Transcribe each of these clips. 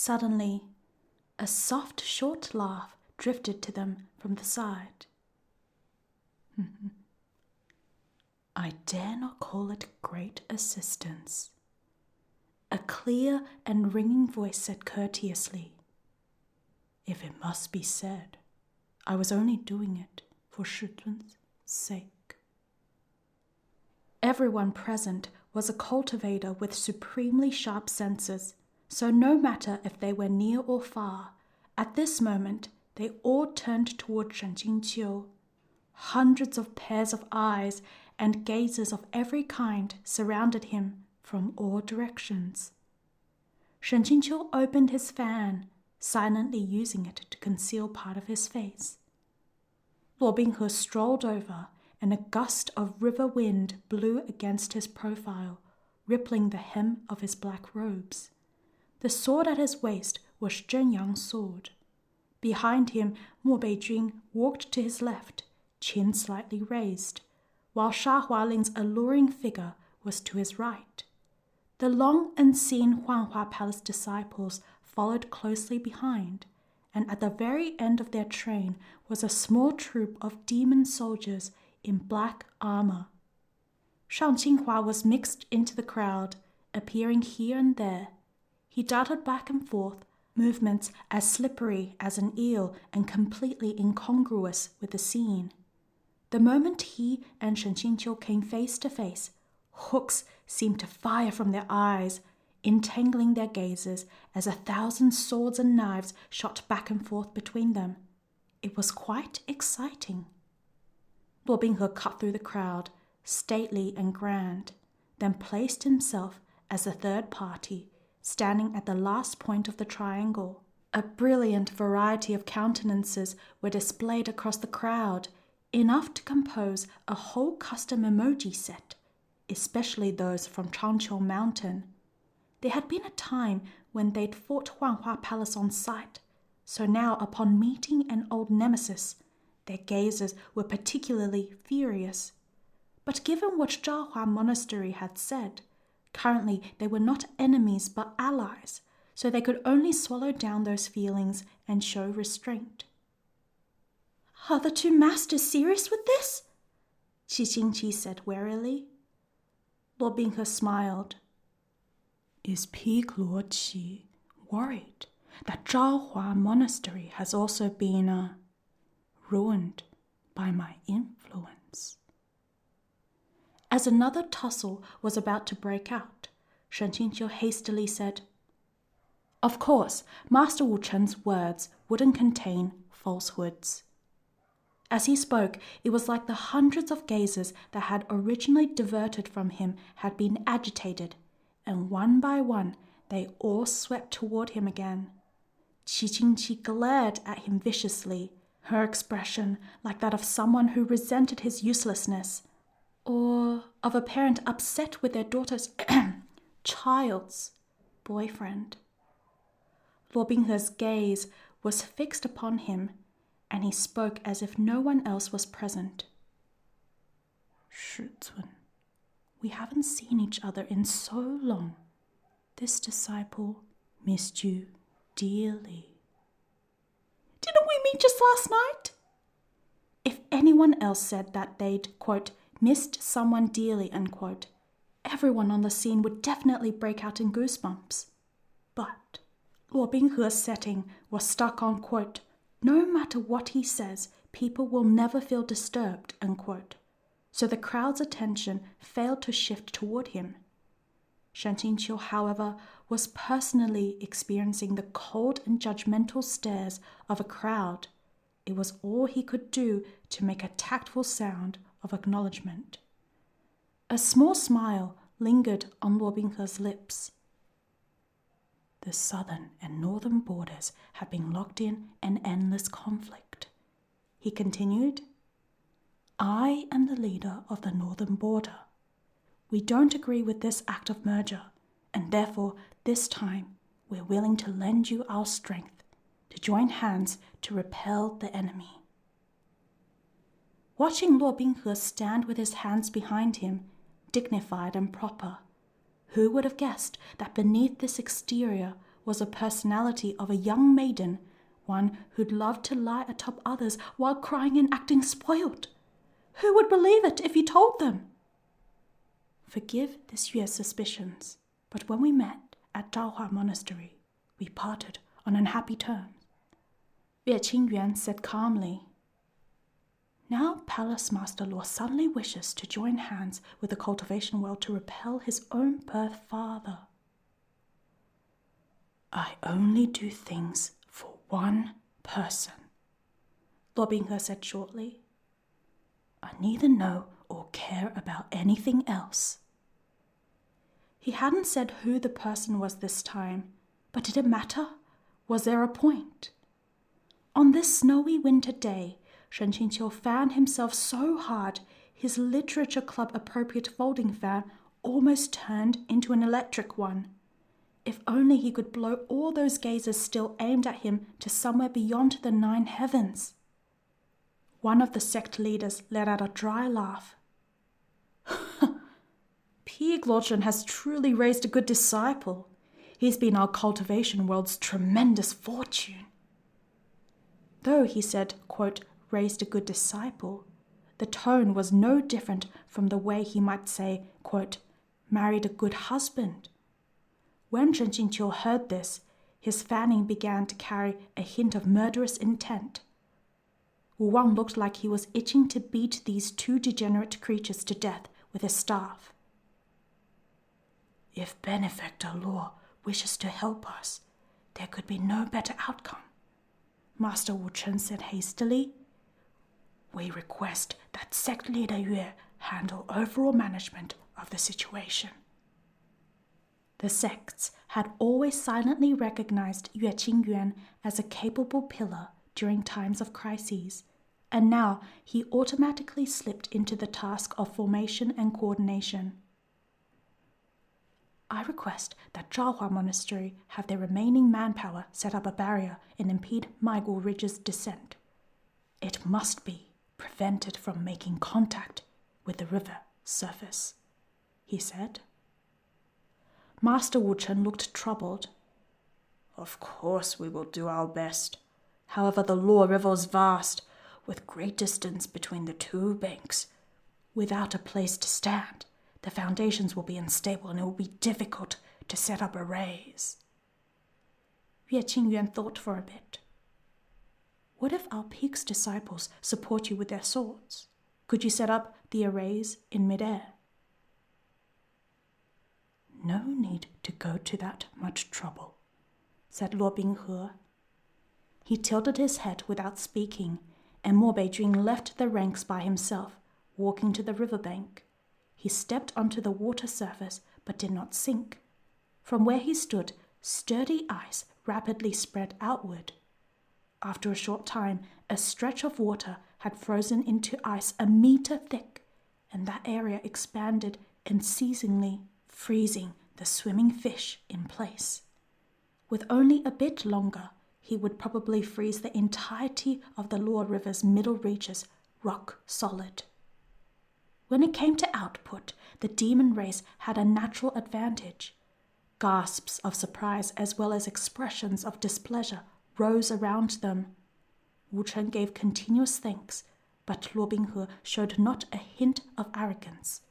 Suddenly, a soft, short laugh drifted to them from the side. I dare not call it great assistance. A clear and ringing voice said courteously, If it must be said, I was only doing it for Shizun's sake. Everyone present was a cultivator with supremely sharp senses, so no matter if they were near or far, at this moment they all turned toward Shen Qingqiu. Hundreds of pairs of eyes and gazes of every kind surrounded him from all directions. Shen Qingqiu opened his fan, silently using it to conceal part of his face. Luo Binghe strolled over, and a gust of river wind blew against his profile, rippling the hem of his black robes. The sword at his waist was Zhenyang's sword. Behind him, Mo Beijing walked to his left, chin slightly raised, while Sha Hualing's alluring figure was to his right. The long unseen Huanhua Palace disciples followed closely behind, and at the very end of their train was a small troop of demon soldiers in black armor. Shang Qinghua was mixed into the crowd, appearing here and there. He darted back and forth, movements as slippery as an eel and completely incongruous with the scene. The moment he and Shen Qingqiu came face to face, hooks seemed to fire from their eyes, entangling their gazes as 1,000 swords and knives shot back and forth between them. It was quite exciting. Luo Binghe cut through the crowd, stately and grand, then placed himself as the third party, standing at the last point of the triangle. A brilliant variety of countenances were displayed across the crowd, enough to compose a whole custom emoji set, especially those from Changqiu Mountain. There had been a time when they'd fought Huanhua Palace on sight, so now upon meeting an old nemesis, their gazes were particularly furious. But given what Zhahua Monastery had said, currently they were not enemies but allies, so they could only swallow down those feelings and show restraint. Are the two masters serious with this? Qi Jingqi said warily. Luo Binghe smiled. Is Peak Luo Qi worried that Zhahua Monastery has also been ruined by my influence? As another tussle was about to break out, Shen Qingqiu hastily said, Of course, Master Wu Chen's words wouldn't contain falsehoods. As he spoke, it was like the hundreds of gazes that had originally diverted from him had been agitated, and one by one they all swept toward him again. Qi Jingqi glared at him viciously, her expression like that of someone who resented his uselessness, or of a parent upset with their daughter's child's boyfriend. Luo Binghe's gaze was fixed upon him, and he spoke as if no one else was present. Shizun, we haven't seen each other in so long. This disciple missed you dearly. Didn't we meet just last night? If anyone else said that they'd, quote, missed someone dearly, unquote, everyone on the scene would definitely break out in goosebumps. But Luo Binghe's setting was stuck on, quote, no matter what he says, people will never feel disturbed, unquote. So the crowd's attention failed to shift toward him. Shen Qingqiu, however, was personally experiencing the cold and judgmental stares of a crowd. It was all he could do to make a tactful sound of acknowledgement. A small smile lingered on Luo Binghe's lips. The southern and northern borders have been locked in an endless conflict. He continued, I am the leader of the northern border. We don't agree with this act of merger, and therefore this time we're willing to lend you our strength to join hands to repel the enemy. Watching Luo Binghe stand with his hands behind him, dignified and proper, who would have guessed that beneath this exterior was a personality of a young maiden, one who'd love to lie atop others while crying and acting spoiled. Who would believe it if you told them? Forgive this Yue's suspicions, but when we met at Donghua Monastery, we parted on unhappy terms. Yue Qingyuan said calmly. Now Palace Master Luo suddenly wishes to join hands with the cultivation world to repel his own birth father. I only do things for one person, Luo Binghe said shortly. I neither know or care about anything else. He hadn't said who the person was this time, but did it matter? Was there a point? On this snowy winter day, Shen Qingqiu fanned himself so hard his literature club appropriate folding fan almost turned into an electric one. If only he could blow all those gazers still aimed at him to somewhere beyond the 9 heavens. One of the sect leaders let out a dry laugh. Piglochen has truly raised a good disciple. He's been our cultivation world's tremendous fortune. Though he said, quote, raised a good disciple, the tone was no different from the way he might say, quote, married a good husband. When Shen Qingqiu heard this, his fanning began to carry a hint of murderous intent. Wu Wang looked like he was itching to beat these 2 degenerate creatures to death with his staff. If Benefactor Luo wishes to help us, there could be no better outcome, Master Wu Chen said hastily. We request that sect leader Yue handle overall management of the situation. The sects had always silently recognized Yue Qingyuan as a capable pillar during times of crises, and now he automatically slipped into the task of formation and coordination. I request that Zhaohua Monastery have their remaining manpower set up a barrier and impede Maigu Ridge's descent. It must be prevented from making contact with the river surface, he said. Master Wu Chen looked troubled. Of course we will do our best. However, the Luo River is vast, with great distance between the 2 banks. Without a place to stand, the foundations will be unstable and it will be difficult to set up arrays. Yue Qingyuan thought for a bit. What if our peak's disciples support you with their swords? Could you set up the arrays in midair? No need to go to that much trouble, said Luo Binghe. He tilted his head without speaking, and Mo Beijing left the ranks by himself, walking to the riverbank. He stepped onto the water surface but did not sink. From where he stood, sturdy ice rapidly spread outward. After a short time, a stretch of water had frozen into ice a meter thick, and that area expanded unceasingly, freezing the swimming fish in place. With only a bit longer, he would probably freeze the entirety of the Luo River's middle reaches rock solid. When it came to output, the demon race had a natural advantage. Gasps of surprise as well as expressions of displeasure rose around them. Wu Chen gave continuous thanks, but Luo Binghe showed not a hint of arrogance.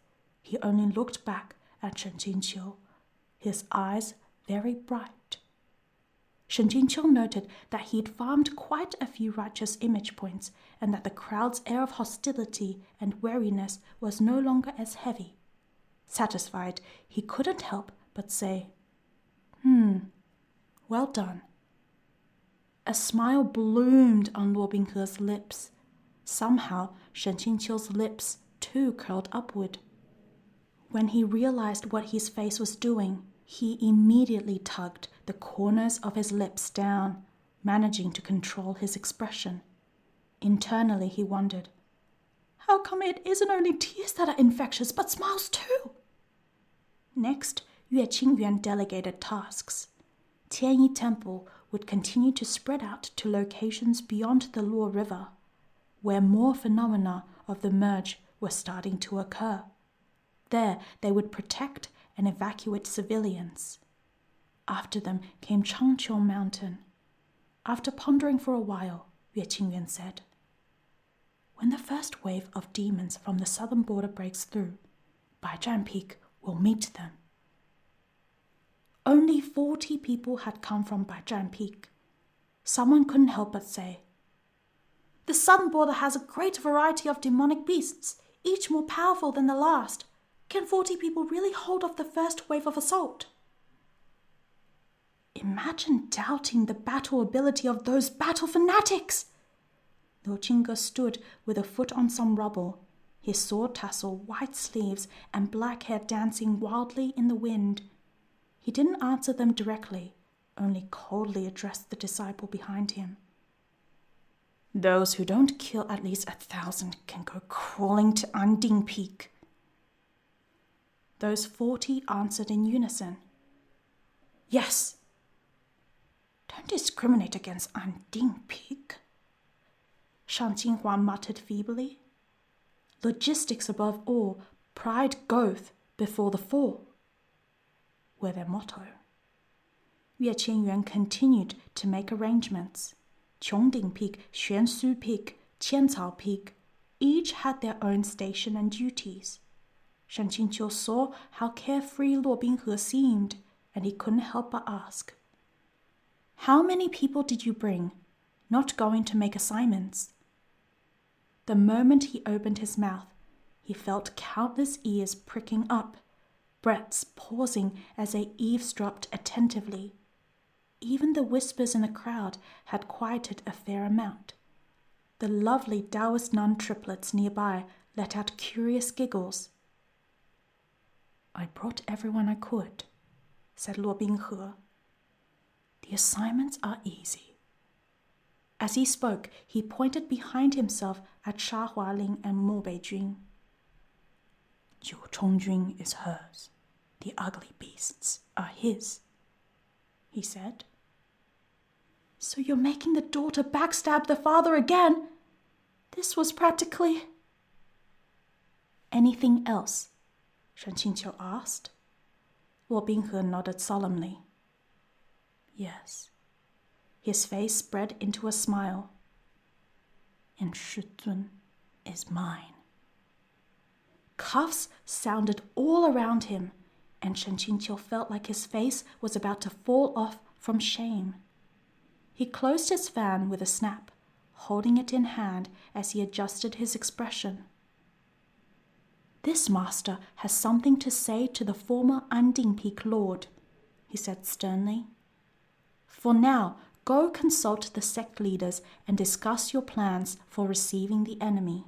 He only looked back at Shen Qingqiu, his eyes very bright. Shen Qingqiu noted that he'd farmed quite a few righteous image points, and that the crowd's air of hostility and wariness was no longer as heavy. Satisfied, he couldn't help but say, well done. A smile bloomed on Luo Binghe's lips. Somehow, Shen Qingqiu's lips too curled upward. When he realized what his face was doing, he immediately tugged the corners of his lips down, managing to control his expression. Internally, he wondered, how come it isn't only tears that are infectious, but smiles too? Next, Yue Qingyuan delegated tasks. Tianyi Temple would continue to spread out to locations beyond the Luo River, where more phenomena of the merge were starting to occur. There, they would protect and evacuate civilians. After them came Changqiu Mountain. After pondering for a while, Yue Qingyuan said, "When the first wave of demons from the southern border breaks through, Baizhan Peak will meet them." Only 40 people had come from Baizhan Peak. Someone couldn't help but say, "The southern border has a great variety of demonic beasts, each more powerful than the last. Can 40 people really hold off the first wave of assault?" Imagine doubting the battle ability of those battle fanatics! Liu Qingge stood with a foot on some rubble, his sword tassel, white sleeves, and black hair dancing wildly in the wind. He didn't answer them directly, only coldly addressed the disciple behind him. "Those who don't kill at least 1,000 can go crawling to Anding Peak." Those 40 answered in unison, "Yes." "Don't discriminate against Anding Peak," Shan Qinghua muttered feebly. "Logistics above all, pride goeth before the fall," were their motto. Yue Qingyuan continued to make arrangements. Qiongjing Peak, Xuansu Peak, Qiancao Peak, each had their own station and duties. Shen Qingqiu saw how carefree Luo Binghe seemed, and he couldn't help but ask, "How many people did you bring? Not going to make assignments." The moment he opened his mouth, he felt countless ears pricking up, breaths pausing as they eavesdropped attentively. Even the whispers in the crowd had quieted a fair amount. The lovely Taoist nun triplets nearby let out curious giggles. "I brought everyone I could," said Luo Binghe. "The assignments are easy." As he spoke, he pointed behind himself at Sha Hualing and Mo Beijun. "Jiu Chongjun is hers. The ugly beasts are his," he said. "So you're making the daughter backstab the father again? This was practically—" "Anything else?" Shen Qingqiu asked. Luo Binghe nodded solemnly. "Yes." His face spread into a smile. "And Shizun is mine." Cuffs sounded all around him, and Shen Qingqiu felt like his face was about to fall off from shame. He closed his fan with a snap, holding it in hand as he adjusted his expression. "This master has something to say to the former Anding Peak Lord," he said sternly. "For now, go consult the sect leaders and discuss your plans for receiving the enemy."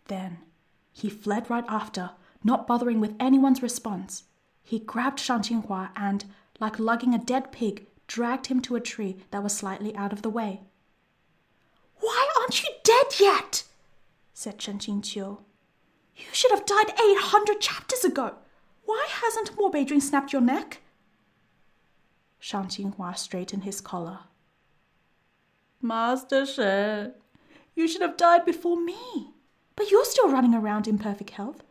Then he fled right after, not bothering with anyone's response. He grabbed Shan Qinghua and, like lugging a dead pig, dragged him to a tree that was slightly out of the way. "Why aren't you dead yet?" said Shen Qingqiu. "You should have died 800 chapters ago. Why hasn't Mo Beijun snapped your neck?" Shan Qinghua straightened his collar. "Master Shen, you should have died before me. But you're still running around in perfect health.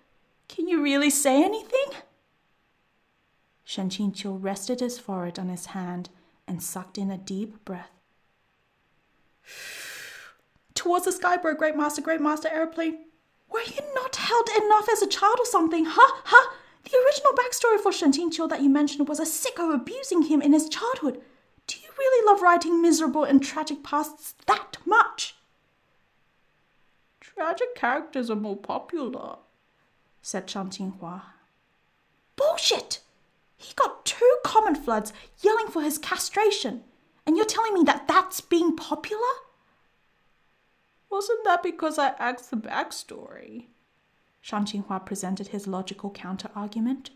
Can you really say anything?" Shen Qingqiu rested his forehead on his hand and sucked in a deep breath. "Towards the sky, bro, Great Master Aeroplane. Were you not held enough as a child or something? Huh? The original backstory for Shen Qingqiu that you mentioned was a sicko abusing him in his childhood. Do you really love writing miserable and tragic pasts that much?" "Tragic characters are more popular," said Shan Qinghua. "Bullshit! He got 2 common floods yelling for his castration, and you're telling me that that's being popular?" "Wasn't that because I asked the backstory?" Shan Qinghua presented his logical counter-argument.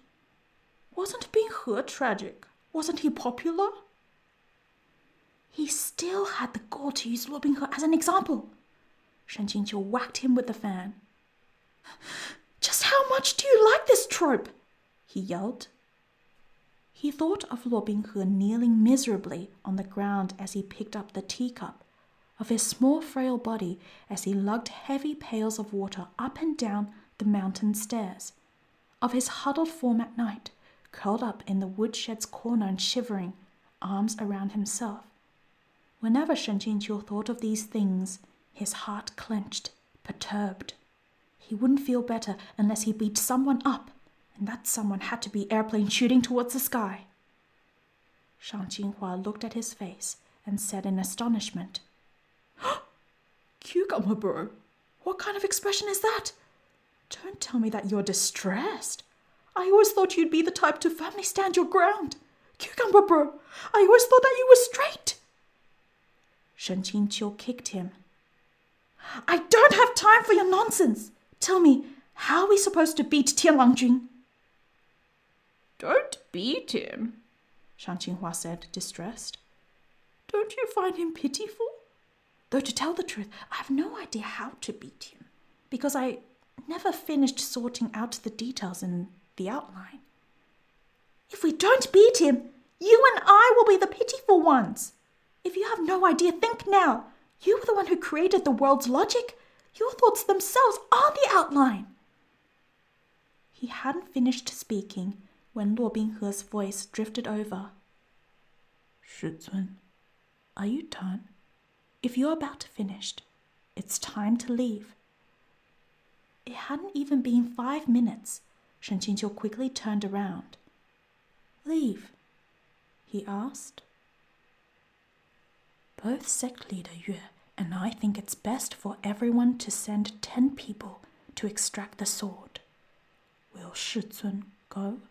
"Wasn't Bing He tragic? Wasn't he popular?" "He still had the gall to use Luo Binghe as an example." Shen Qingqiu whacked him with the fan. "Just how much do you like this trope?" he yelled. He thought of Luo Binghe kneeling miserably on the ground as he picked up the teacup, of his small frail body as he lugged heavy pails of water up and down the mountain stairs, of his huddled form at night, curled up in the woodshed's corner and shivering, arms around himself. Whenever Shen Qingqiu thought of these things, his heart clenched, perturbed. He wouldn't feel better unless he beat someone up, and that someone had to be airplane shooting towards the sky. Shang Jinghua looked at his face and said in astonishment, "Cucumber bro, what kind of expression is that? Don't tell me that you're distressed. I always thought you'd be the type to firmly stand your ground. Cucumber bro, I always thought that you were straight." Shen Qingqiu kicked him. "I don't have time for your nonsense. Tell me, how are we supposed to beat Tianlang Jun?" "Don't beat him," Shang Qinghua said, distressed. "Don't you find him pitiful? Though to tell the truth, I have no idea how to beat him, because I never finished sorting out the details in the outline." "If we don't beat him, you and I will be the pitiful ones. If you have no idea, think now. You were the one who created the world's logic. Your thoughts themselves are the outline." He hadn't finished speaking when Luo Binghe's voice drifted over. "Shizun, are you done? If you're about finished, it's time to leave." It hadn't even been 5 minutes. Shen Qingqiu quickly turned around. "Leave?" he asked. "Both sect leader Yue and I think it's best for everyone to send 10 people to extract the sword. Will Shizun go?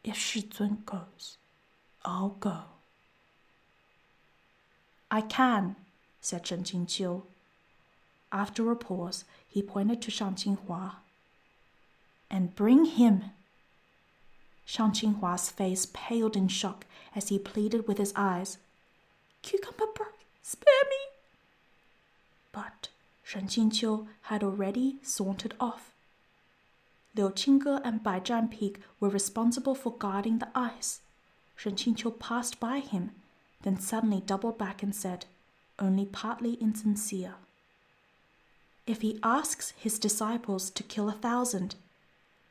If Shizun goes, I'll go." "I can," said Shen Qingqiu. After a pause, he pointed to Shang Jinghua. "And bring him." Shang Jinghua's face paled in shock as he pleaded with his eyes, "Cucumber bro, spare me." But Shen Qingqiu had already sauntered off. Liu Qingge and Bai Zhan Peak were responsible for guarding the ice. Shen Qingqiu passed by him, then suddenly doubled back and said, only partly insincere, "If he asks his disciples to kill 1,000,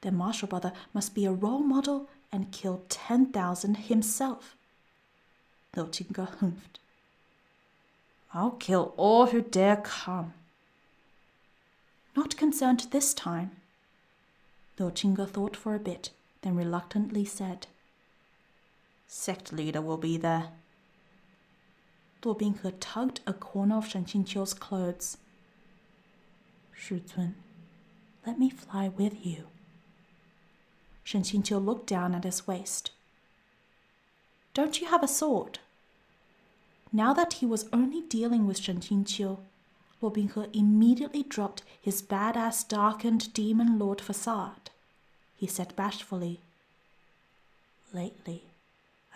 then Marshall Brother must be a role model and kill 10,000 himself." Liu Qingge humphed. "I'll kill all who dare come." Not concerned this time. Liu Qingge thought for a bit, then reluctantly said, "Sect leader will be there." Luo Binghe tugged a corner of Shen Qingqiu's clothes. "Shizun, let me fly with you." Shen Qingqiu looked down at his waist. "Don't you have a sword?" Now that he was only dealing with Shen Qingqiu, Luo Binghe immediately dropped his badass darkened demon lord facade. He said bashfully, "Lately,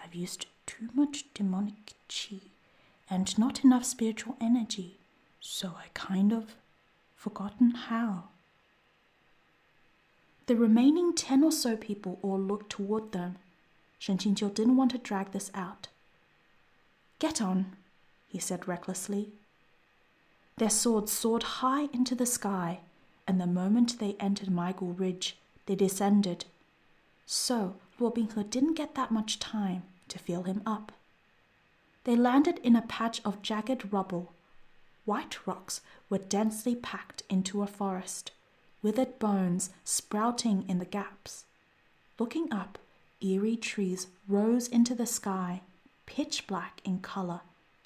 I've used too much demonic qi and not enough spiritual energy, so I kind of forgotten how." The remaining 10 or so people all looked toward them. Shen Qingqiu didn't want to drag this out. "Get on," he said recklessly. Their swords soared high into the sky, and the moment they entered Maigu Ridge, they descended. So Luo Binghe didn't get that much time to feel him up. They landed in a patch of jagged rubble. White rocks were densely packed into a forest, withered bones sprouting in the gaps. Looking up, eerie trees rose into the sky, pitch black in color,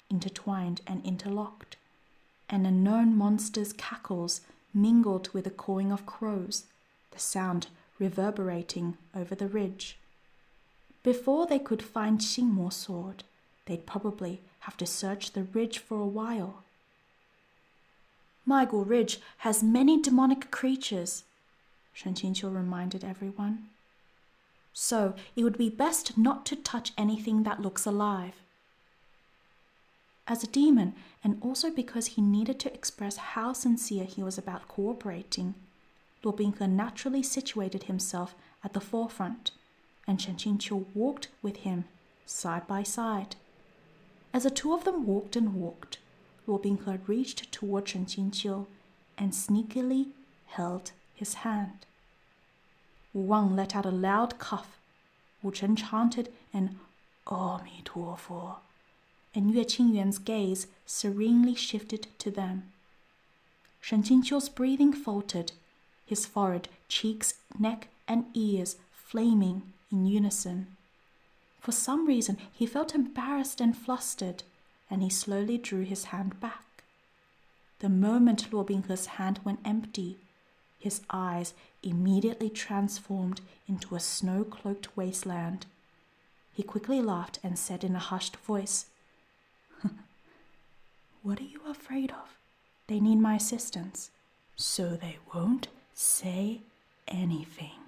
intertwined and interlocked, and unknown monsters' cackles mingled with the cawing of crows, the sound reverberating over the ridge. Before they could find Xingmo's sword, they'd probably have to search the ridge for a while. "Maigu Ridge has many demonic creatures," Shen Qingqiu reminded everyone. "So it would be best not to touch anything that looks alive." As a demon, and also because he needed to express how sincere he was about cooperating, Luo Binghe naturally situated himself at the forefront, and Shen Qingqiu walked with him, side by side. As the two of them walked and walked, Luo Binghe reached toward Shen Qingqiu and sneakily held his hand. Wu Wang let out a loud cough, Wu Chen chanted an "阿弥陀佛," and Yue Qingyuan's gaze serenely shifted to them. Shen Jingqiu's breathing faltered, his forehead, cheeks, neck, and ears flaming in unison. For some reason, he felt embarrassed and flustered, and he slowly drew his hand back. The moment Luo Binghe's hand went empty, his eyes immediately transformed into a snow-cloaked wasteland. He quickly laughed and said in a hushed voice, "What are you afraid of? They need my assistance, so they won't say anything."